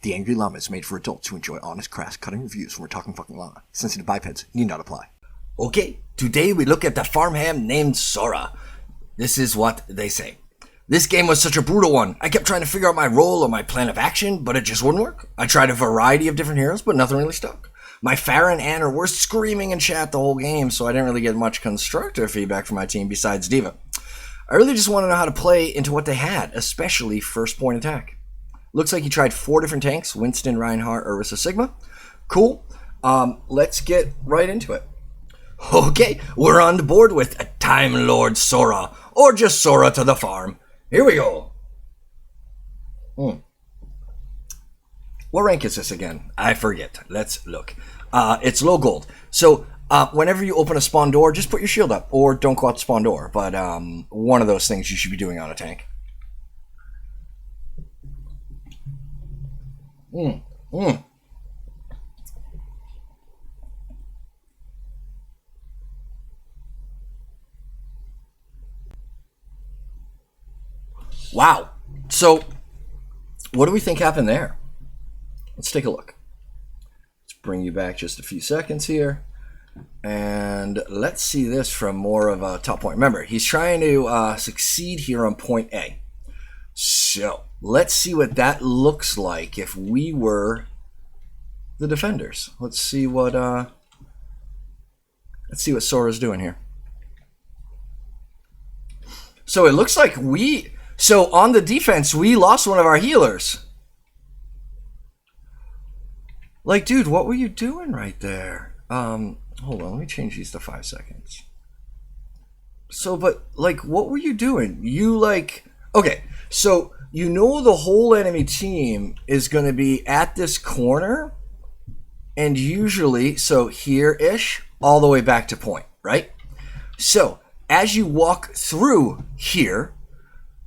The Angry Llama is made for adults who enjoy honest, crass, cutting reviews when we're talking fucking llama. Sensitive bipeds need not apply. Okay, today we look at the farmhand named Sora. This is what they say. This game was such a brutal one. I kept trying to figure out my role or my plan of action, but it just wouldn't work. I tried a variety of different heroes, but nothing really stuck. My Pharah and Ana were screaming in chat the whole game, so I didn't really get much constructive feedback from my team besides Diva. I really just want to know how to play into what they had, especially first point attack. Looks like you tried 4 different tanks, Winston, Reinhardt, Orisa, Sigma. Cool. Let's get right into it. Okay, we're on the board with a TimeLordSora, or just Sora to the farm. Here we go. What rank is this again? I forget. Let's look. It's low gold. So whenever you open a spawn door, just put your shield up, or don't go out the spawn door. But one of those things you should be doing on a tank. Wow. So, what do we think happened there? Let's take a look. Let's bring you back just a few seconds here. And let's see this from more of a top point. Remember, he's trying to succeed here on point A. So, let's see what that looks like if we were the defenders. Let's see what Sora's doing here. So it looks like so on the defense, we lost one of our healers. Like, dude, what were you doing right there? Hold on, let me change these to 5 seconds. So, but, like, what were you doing? You, like, okay, so you know the whole enemy team is going to be at this corner, and usually, so here-ish, all the way back to point, right? So, as you walk through here,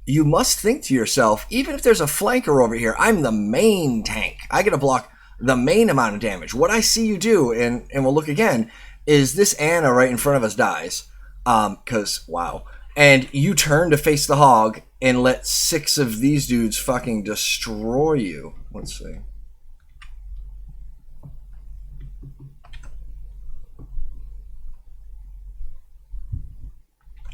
you must think to yourself, even if there's a flanker over here, I'm the main tank. I get to block the main amount of damage. What I see you do, and we'll look again, is this Ana right in front of us dies. Because, wow. And you turn to face the hog and let 6 of these dudes fucking destroy you. Let's see.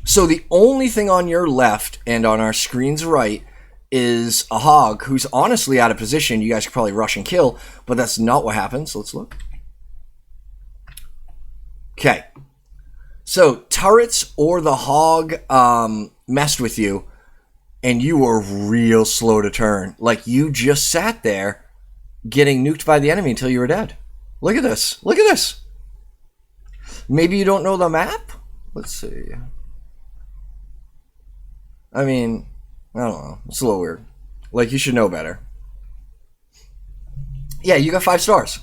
So the only thing on your left and on our screen's right is a hog who's honestly out of position. You guys could probably rush and kill, but that's not what happens. Let's look. Okay. So turrets or the hog messed with you, and you were real slow to turn. Like, you just sat there getting nuked by the enemy until you were dead. Look at this. Look at this. Maybe you don't know the map? Let's see. I mean, I don't know. It's a little weird. Like, you should know better. Yeah, you got 5 stars.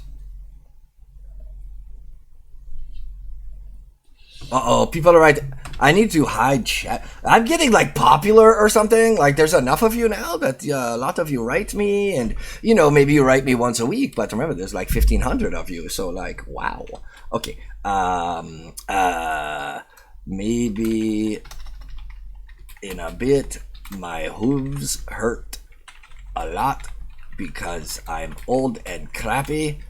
Uh-oh, people are right. I need to hide chat. I'm getting, like, popular or something. Like, there's enough of you now that a lot of you write me. And, you know, maybe you write me once a week. But remember, there's, like, 1,500 of you. So, like, wow. Okay. Maybe in a bit, my hooves hurt a lot because I'm old and crappy.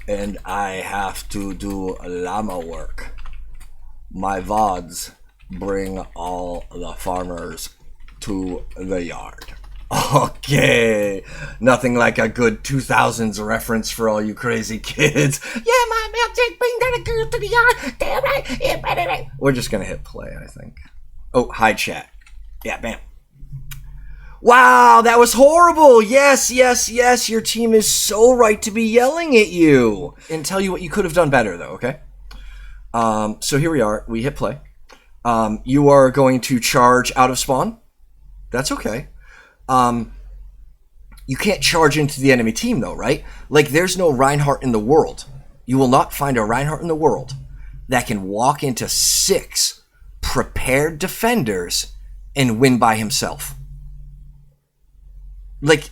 And I have to do llama work. My VODs bring all the farmers to the yard. Okay, nothing like a good 2000s reference for all you crazy kids. Yeah, my milkshake brings the girls to the yard. Damn right, yeah, right. We're just gonna hit play, I think. Oh, hi chat. Yeah, bam. Wow, that was horrible. Yes, your team is so right to be yelling at you. And tell you what you could have done better, though, okay? So here we are. We hit play. You are going to charge out of spawn. That's okay. You can't charge into the enemy team, though, right? Like, there's no Reinhardt in the world. You will not find a Reinhardt in the world that can walk into 6 prepared defenders and win by himself. Like,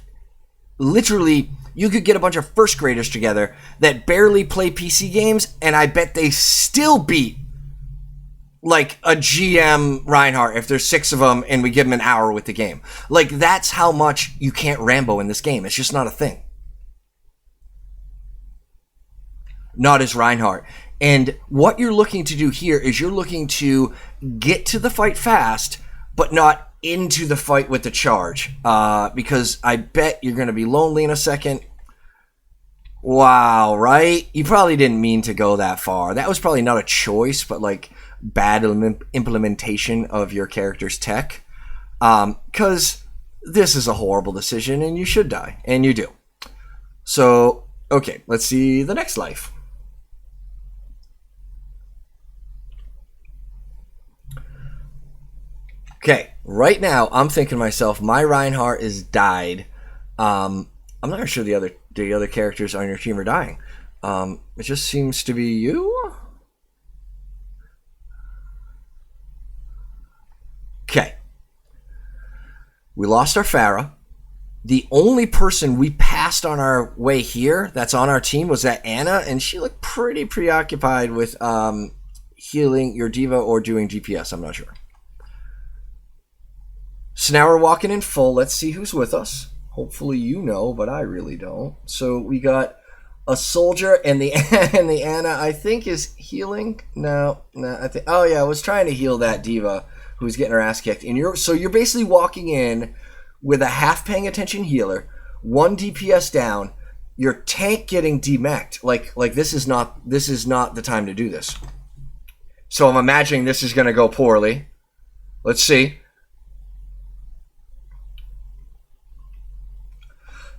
literally, you could get a bunch of first graders together that barely play PC games, and I bet they still beat like a GM Reinhardt if there's 6 of them and we give him an hour with the game. Like, that's how much you can't Rambo in this game. It's just not a thing. Not as Reinhardt. And what you're looking to do here is you're looking to get to the fight fast, but not into the fight with the charge. Because I bet you're going to be lonely in a second. Wow, right? You probably didn't mean to go that far. That was probably not a choice, but like bad implementation of your character's tech. Because this is a horrible decision and you should die. And you do. So, okay, let's see the next life. Okay, right now I'm thinking to myself, my Reinhardt is died. I'm not sure the other characters on your team are dying. It just seems to be you. Okay. We lost our Pharah. The only person we passed on our way here that's on our team was that Ana, and she looked pretty preoccupied with healing your diva or doing DPS. I'm not sure. So now we're walking in full. Let's see who's with us. Hopefully you know, but I really don't. So we got a soldier and the Ana, I think, is healing. No, I think. Oh yeah, I was trying to heal that diva who's getting her ass kicked. And you're basically walking in with a half paying attention healer, 1 DPS down, your tank getting demeched. Like this is not the time to do this. So I'm imagining this is going to go poorly. Let's see.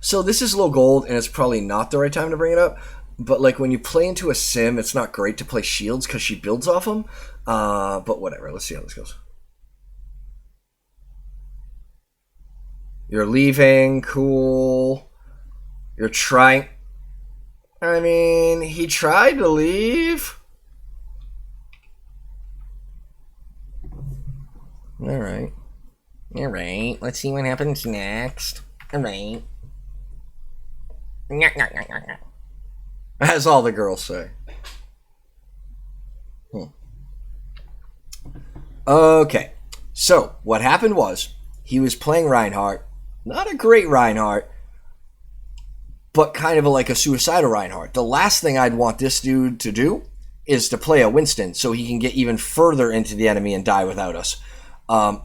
So this is low gold, and it's probably not the right time to bring it up. But like when you play into a sim, it's not great to play shields because she builds off them. But whatever. Let's see how this goes. You're leaving. Cool. You're trying. I mean, he tried to leave. All right. All right. Let's see what happens next. All right. As all the girls say. Okay. So, what happened was, he was playing Reinhardt. Not a great Reinhardt, but kind of like a suicidal Reinhardt. The last thing I'd want this dude to do is to play a Winston so he can get even further into the enemy and die without us.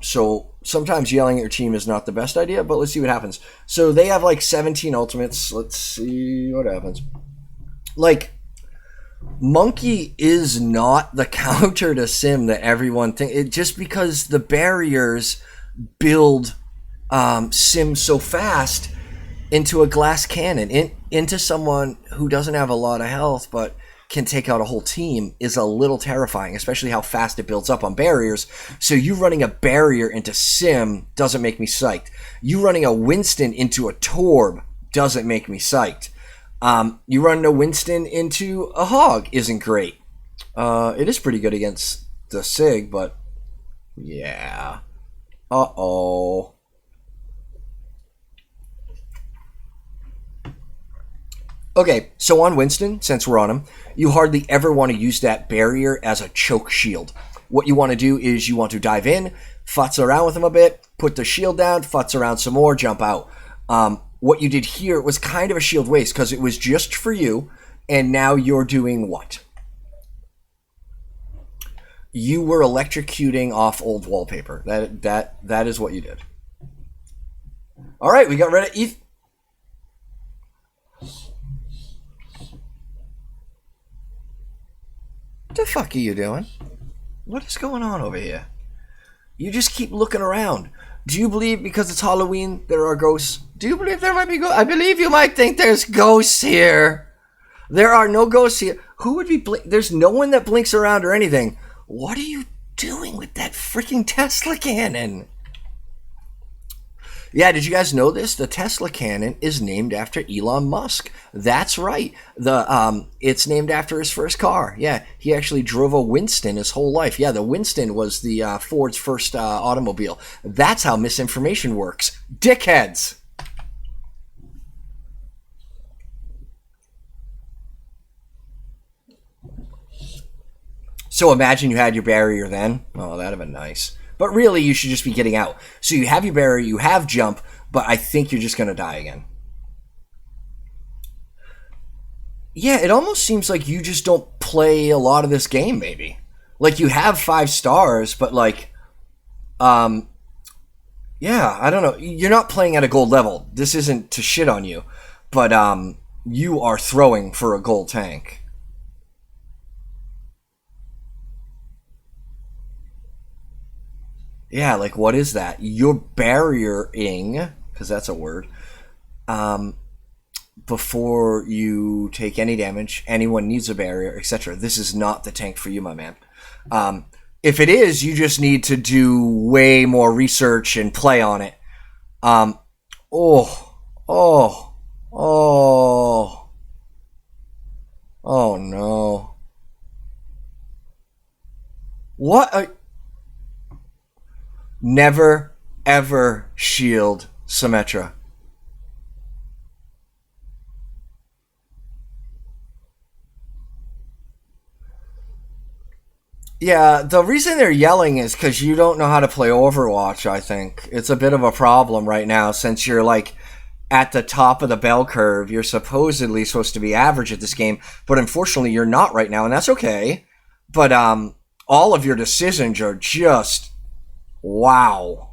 So sometimes yelling at your team is not the best idea, but let's see what happens. So they have like 17 ultimates. Let's see what happens. Like, Monkey is not the counter to Sim that everyone thinks. Just because the barriers build Sim so fast into a glass cannon, into someone who doesn't have a lot of health, but can take out a whole team is a little terrifying, especially how fast it builds up on barriers. So you running a barrier into Sim doesn't make me psyched. You running a Winston into a Torb doesn't make me psyched. You running a Winston into a Hog isn't great. It is pretty good against the Sig, but yeah. Uh-oh. Okay, so on Winston, since we're on him, you hardly ever want to use that barrier as a choke shield. What you want to do is you want to dive in, futz around with him a bit, put the shield down, futz around some more, jump out. What you did here was kind of a shield waste because it was just for you, and now you're doing what? You were electrocuting off old wallpaper. That is what you did. All right, we got rid of ETH. What the fuck are you doing? What is going on over here? You just keep looking around. Do you believe because it's Halloween there are ghosts? Do you believe there might be ghosts? I believe you might think there's ghosts here. There are no ghosts here. Who would be there's no one that blinks around or anything. What are you doing with that freaking Tesla cannon? Yeah, did you guys know this? The Tesla cannon is named after Elon Musk. That's right. It's named after his first car. Yeah, he actually drove a Winston his whole life. Yeah, the Winston was the Ford's first automobile. That's how misinformation works. Dickheads! So imagine you had your barrier then. Oh, that'd have been nice. But really, you should just be getting out. So you have your barrier, you have jump, but I think you're just going to die again. Yeah, it almost seems like you just don't play a lot of this game, maybe. Like, you have 5 stars, but like, yeah, I don't know. You're not playing at a gold level. This isn't to shit on you, but you are throwing for a gold tank. Yeah, like, what is that? You're barriering, because that's a word, before you take any damage. Anyone needs a barrier, etc. This is not the tank for you, my man. If it is, you just need to do way more research and play on it. Oh no. What? Never, ever shield Symmetra. Yeah, the reason they're yelling is because you don't know how to play Overwatch, I think. It's a bit of a problem right now since you're, like, at the top of the bell curve. You're supposedly supposed to be average at this game, but unfortunately you're not right now, and that's okay. But all of your decisions are just... wow.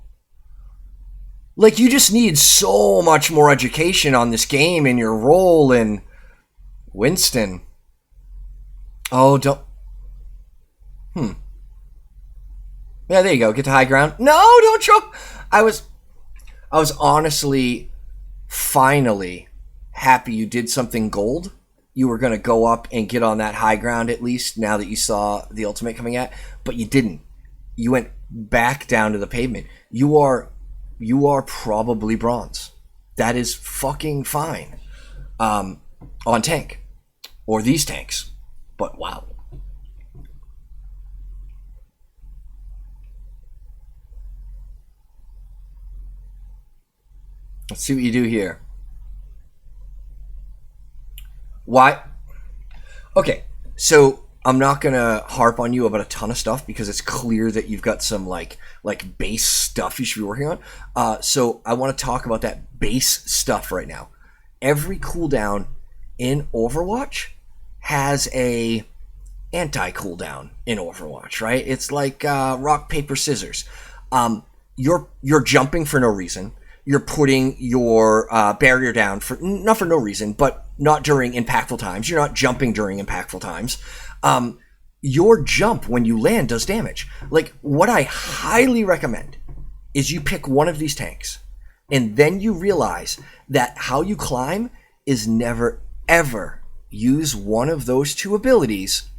Like, you just need so much more education on this game and your role in Winston. Oh, don't... Yeah, there you go. Get to high ground. No, don't jump. I was honestly, finally happy you did something gold. You were going to go up and get on that high ground at least now that you saw the ultimate coming at, but you didn't. You went back down to the pavement. You are probably bronze. That is fucking fine. On tank. Or these tanks. But wow. Let's see what you do here. Why? Okay, so I'm not gonna harp on you about a ton of stuff because it's clear that you've got some like base stuff you should be working on. So I want to talk about that base stuff right now. Every cooldown in Overwatch has a anti-cooldown in Overwatch, right? It's like rock, paper, scissors. You're jumping for no reason. You're putting your barrier down for not for no reason, but not during impactful times. You're not jumping during impactful times. Your jump when you land does damage. Like, what I highly recommend is you pick one of these tanks, and then you realize that how you climb is never, ever use one of those 2 abilities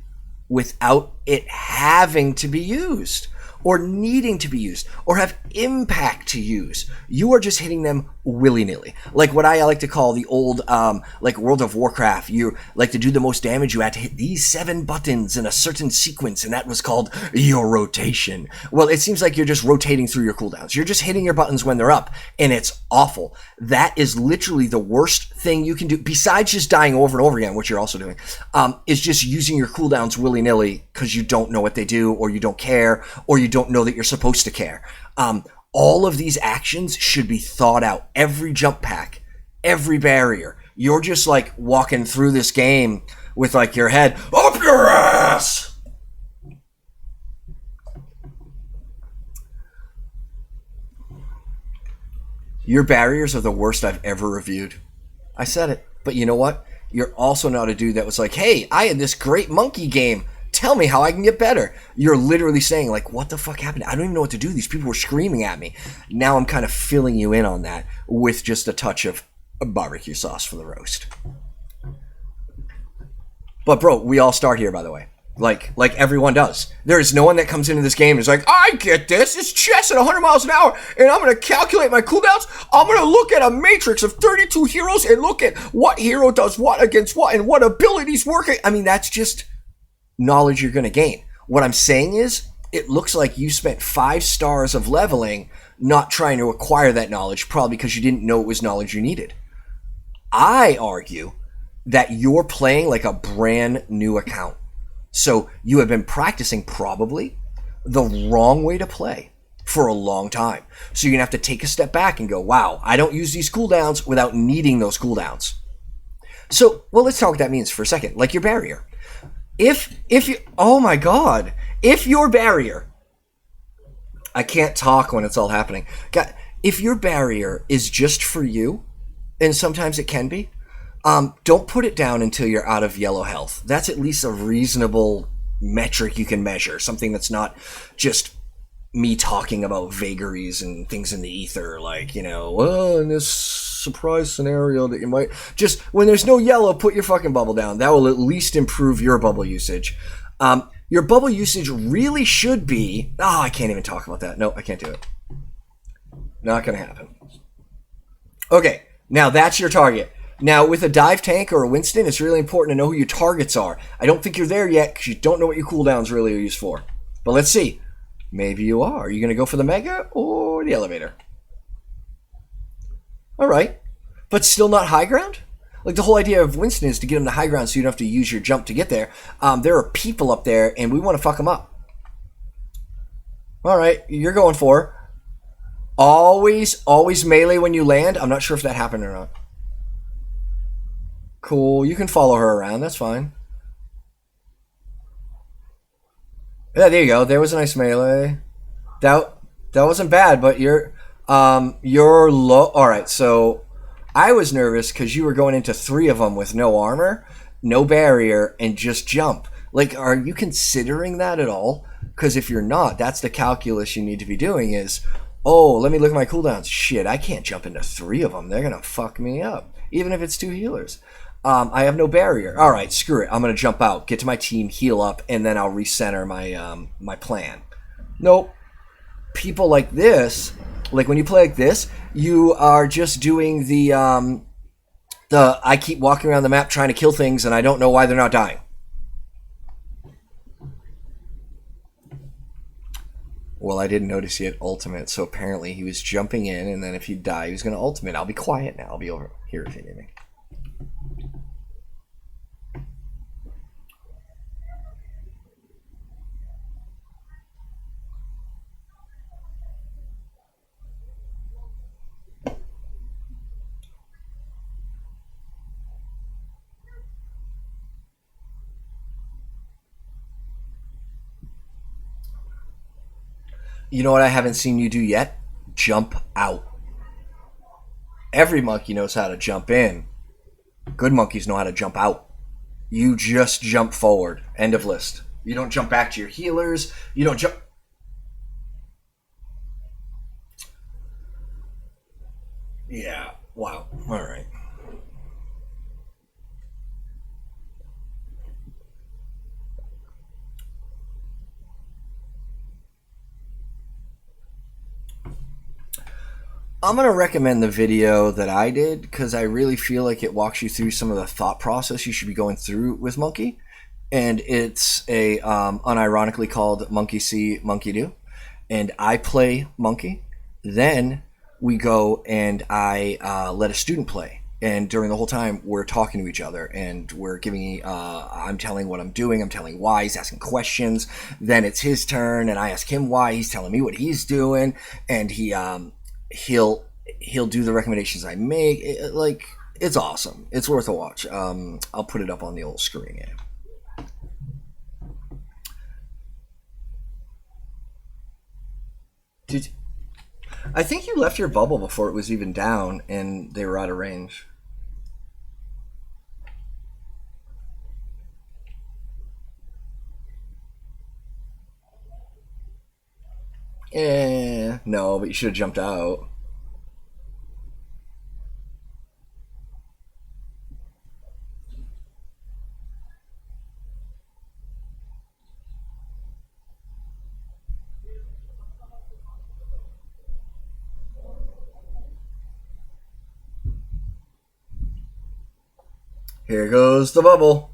without it having to be used, or needing to be used, or have impact to use. You are just hitting them willy-nilly. Like what I like to call the old, like World of Warcraft. You like to do the most damage, you had to hit these 7 buttons in a certain sequence, and that was called your rotation. Well, it seems like you're just rotating through your cooldowns. You're just hitting your buttons when they're up, and it's awful. That is literally the worst thing you can do, besides just dying over and over again, which you're also doing, is just using your cooldowns willy-nilly because you don't know what they do, or you don't care, or you don't know that you're supposed to care. All of these actions should be thought out. Every jump pack, every barrier. You're just like walking through this game with like your head up your ass. Your barriers are the worst I've ever reviewed. I said it. But you know what? You're also not a dude that was like, hey, I had this great monkey game. Tell me how I can get better. You're literally saying, like, what the fuck happened? I don't even know what to do. These people were screaming at me. Now I'm kind of filling you in on that with just a touch of barbecue sauce for the roast. But, bro, we all start here, by the way. Like everyone does. There is no one that comes into this game and is like, I get this. It's chess at 100 miles an hour, and I'm going to calculate my cooldowns. I'm going to look at a matrix of 32 heroes and look at what hero does what against what and what abilities work. I mean, that's just knowledge you're going to gain. What I'm saying is, it looks like you spent 5 stars of leveling not trying to acquire that knowledge, probably because you didn't know it was knowledge you needed. I argue that you're playing like a brand new account. So you have been practicing probably the wrong way to play for a long time. So you're going to have to take a step back and go, wow, I don't use these cooldowns without needing those cooldowns. So, well, let's talk what that means for a second. Like your barrier. If you, oh my God, if your barrier, I can't talk when it's all happening. God, if your barrier is just for you, and sometimes it can be, don't put it down until you're out of yellow health. That's at least a reasonable metric you can measure. Something that's not just me talking about vagaries and things in the ether, like, you know, well, in this surprise scenario that you might just, when there's no yellow, put your fucking bubble down. That will at least improve your bubble usage. Your bubble usage really should be, I can't even talk about that. No, I can't do it. Not going to happen. Okay, now that's your target. Now, with a dive tank or a Winston, it's really important to know who your targets are. I don't think you're there yet because you don't know what your cooldowns really are used for. But let's see. Maybe you are. Are you going to go for the Mega or the Elevator? All right. But still not high ground? Like, the whole idea of Winston is to get him to high ground so you don't have to use your jump to get there. There are people up there, and we want to fuck them up. All right. You're going for always melee when you land. I'm not sure if that happened or not. Cool. You can follow her around. That's fine. Yeah, there you go. There was a nice melee. That wasn't bad, but you're low. All right, so I was nervous because you were going into 3 of them with no armor, no barrier, and just jump. Like, are you considering that at all? Because if you're not, that's the calculus you need to be doing is, oh, let me look at my cooldowns. Shit, I can't jump into 3 of them. They're going to fuck me up, even if it's 2 healers. I have no barrier. All right, screw it. I'm going to jump out, get to my team, heal up, and then I'll recenter my my plan. Nope. People like this, like when you play like this, you are just doing the I keep walking around the map trying to kill things, and I don't know why they're not dying. Well, I didn't notice he had ultimate, so apparently he was jumping in, and then if he died, he was going to ultimate. I'll be quiet now. I'll be over here if you need me. You know what I haven't seen you do yet? Jump out. Every monkey knows how to jump in. Good monkeys know how to jump out. You just jump forward. End of list. You don't jump back to your healers. You don't jump... Yeah. Wow. All right. I'm going to recommend the video that I did because I really feel like it walks you through some of the thought process you should be going through with Monkey. And it's a unironically called Monkey See, Monkey Do. And I play Monkey. Then we go and I let a student play. And during the whole time, we're talking to each other. And we're giving, I'm telling what I'm doing. I'm telling why. He's asking questions. Then it's his turn. And I ask him why. He's telling me what he's doing. And he'll do the recommendations I make. It's awesome. It's worth a watch. I'll put it up on the old screen. Yeah. I think you left your bubble before it was even down and they were out of range. No, but you should have jumped out. Here goes the bubble.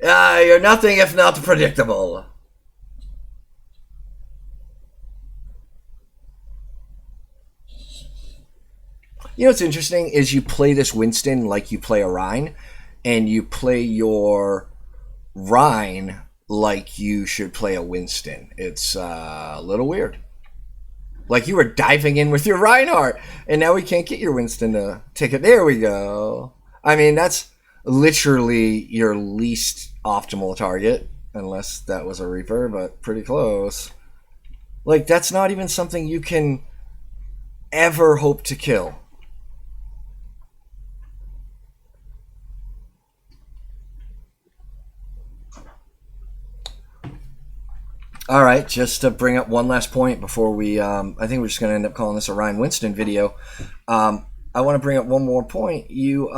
You're nothing if not predictable. You know what's interesting is you play this Winston like you play a Rein, and you play your Rein like you should play a Winston. It's a little weird. Like you were diving in with your Reinhardt, and now we can't get your Winston to take it. There we go. I mean, that's literally your least optimal target, unless that was a Reaper, but pretty close. Like, that's not even something you can ever hope to kill. All right, just to bring up one last point before we, I think we're just going to end up calling this a Rein Winston video. I want to bring up one more point. You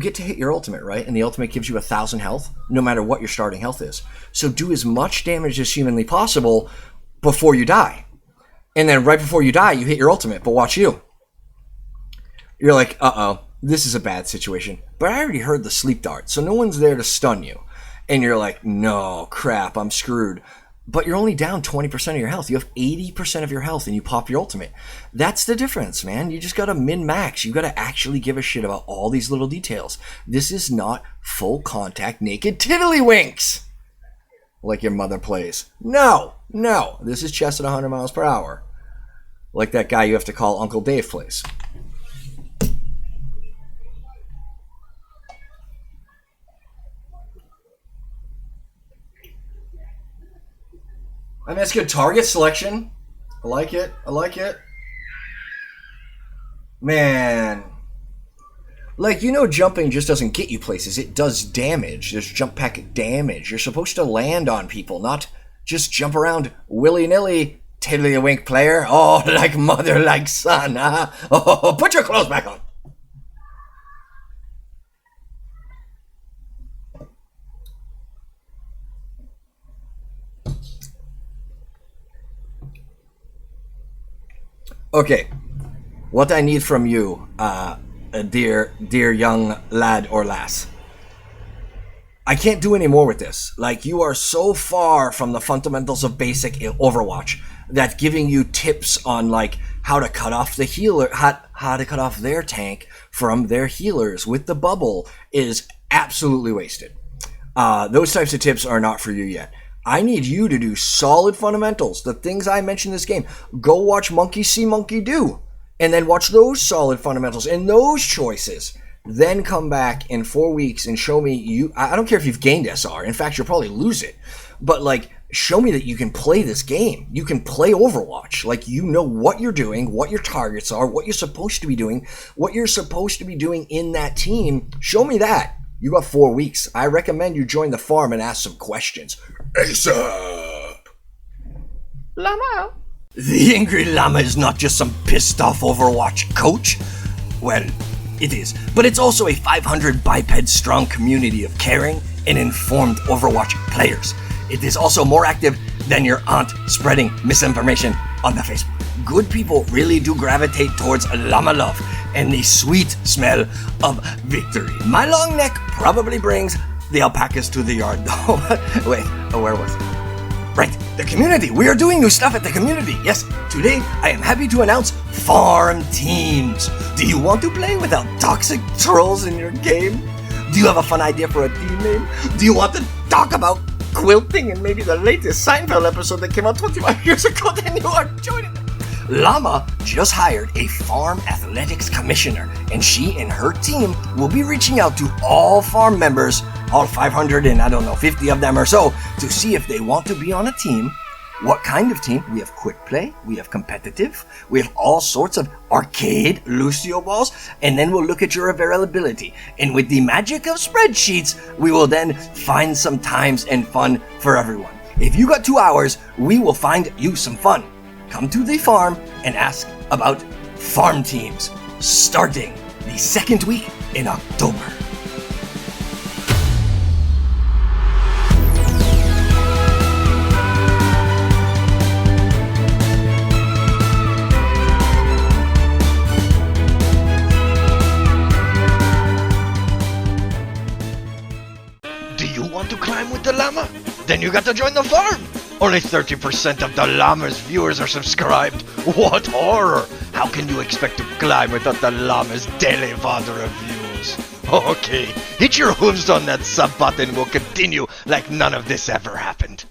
get to hit your ultimate, right? And the ultimate gives you 1,000 health, no matter what your starting health is. So do as much damage as humanly possible before you die. And then right before you die, you hit your ultimate. But watch you. You're like, uh-oh, this is a bad situation. But I already heard the sleep dart, so no one's there to stun you. And you're like, no, crap, I'm screwed. But you're only down 20% of your health. You have 80% of your health and you pop your ultimate. That's the difference, man. You just gotta min-max. You gotta actually give a shit about all these little details. This is not full contact naked tiddlywinks like your mother plays. No. This is chess at 100 miles per hour. Like that guy you have to call Uncle Dave plays. I mean, that's good target selection. I like it. Man. Like, jumping just doesn't get you places. It does damage. There's jump packet damage. You're supposed to land on people, not just jump around willy-nilly. Tiddlywink player. Oh, like mother, like son. Huh? Oh, put your clothes back on. Okay, what I need from you, dear young lad or lass. I can't do any more with this. Like, you are so far from the fundamentals of basic Overwatch that giving you tips on, like, how to cut off the healer, how to cut off their tank from their healers with the bubble is absolutely wasted. Those types of tips are not for you yet. I need you to do solid fundamentals. The things I mentioned in this game. Go watch Monkey See, Monkey Do. And then watch those solid fundamentals and those choices. Then come back in 4 weeks and show me you... I don't care if you've gained SR. In fact, you'll probably lose it. But, like, show me that you can play this game. You can play Overwatch. Like, you know what you're doing, what your targets are, what you're supposed to be doing, what you're supposed to be doing in that team. Show me that. You got 4 weeks. I recommend you join the farm and ask some questions. ASAP! Llama! The angry llama is not just some pissed off Overwatch coach. Well, it is. But it's also a 500 biped strong community of caring and informed Overwatch players. It is also more active than your aunt spreading misinformation on the Facebook. Good people really do gravitate towards llama love and the sweet smell of victory. My long neck probably brings the alpacas to the yard, though. Wait, where was it? Right, the community. We are doing new stuff at the community. Yes, today I am happy to announce farm teams. Do you want to play without toxic trolls in your game? Do you have a fun idea for a team name? Do you want to talk about quilting and maybe the latest Seinfeld episode that came out 25 years ago? Then you are joining them. Llama just hired a farm athletics commissioner, and she and her team will be reaching out to all farm members, all 550 of them or so, to see if they want to be on a team. What kind of team? We have quick play, we have competitive, we have all sorts of arcade Lucio balls, and then we'll look at your availability. And with the magic of spreadsheets, we will then find some times and fun for everyone. If you got 2 hours, we will find you some fun. Come to the farm and ask about farm teams, starting the second week in October. Do you want to climb with the llama? Then you got to join the farm. Only 30% of the Llama's viewers are subscribed. What horror! How can you expect to climb without the Llama's daily VOD reviews? Okay, hit your hooves on that sub button. We'll continue like none of this ever happened.